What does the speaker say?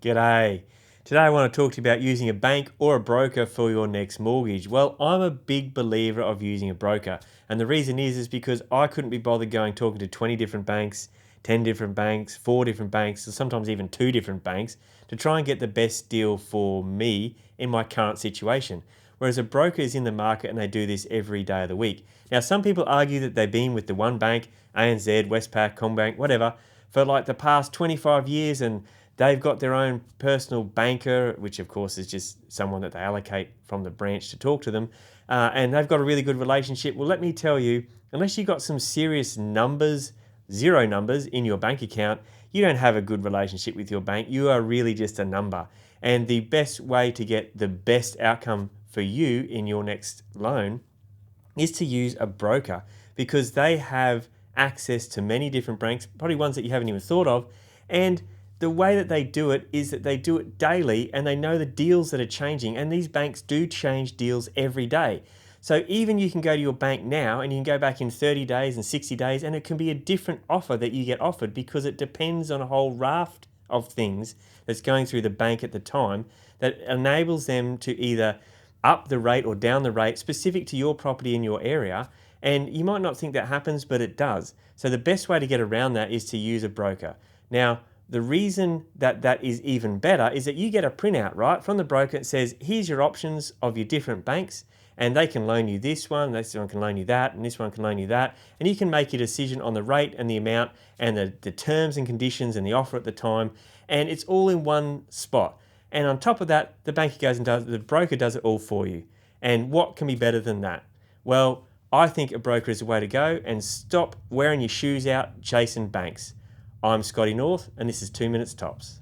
G'day. Today I want to talk to you about using a bank or a broker for your next mortgage. Well, I'm a big believer of using a broker. And the reason is because I couldn't be bothered talking to 20 different banks, 10 different banks, 4 different banks, or sometimes even 2 different banks to try and get the best deal for me in my current situation. Whereas a broker is in the market and they do this every day of the week. Now, some people argue that they've been with the one bank, ANZ, Westpac, CommBank, whatever, for like the past 25 years and they've got their own personal banker, which of course is just someone that they allocate from the branch to talk to them, and they've got a really good relationship. Well, let me tell you, unless you've got some serious numbers, zero numbers in your bank account, you don't have a good relationship with your bank. You are really just a number. And the best way to get the best outcome for you in your next loan is to use a broker because they have access to many different banks, probably ones that you haven't even thought of. And the way that they do it is that they do it daily and they know the deals that are changing. And these banks do change deals every day. So even you can go to your bank now and you can go back in 30 days and 60 days and it can be a different offer that you get offered because it depends on a whole raft of things that's going through the bank at the time that enables them to either up the rate or down the rate specific to your property in your area. And you might not think that happens, but it does. So the best way to get around that is to use a broker. Now, the reason that that is even better is that you get a printout, right, from the broker. It says, here's your options of your different banks, and they can loan you this one can loan you that, and this one can loan you that. And you can make your decision on the rate and the amount and the terms and conditions and the offer at the time. And it's all in one spot. And on top of that, the broker does it all for you. And what can be better than that? Well, I think a broker is the way to go, and stop wearing your shoes out chasing banks. I'm Scotty North, and this is 2 Minutes Tops.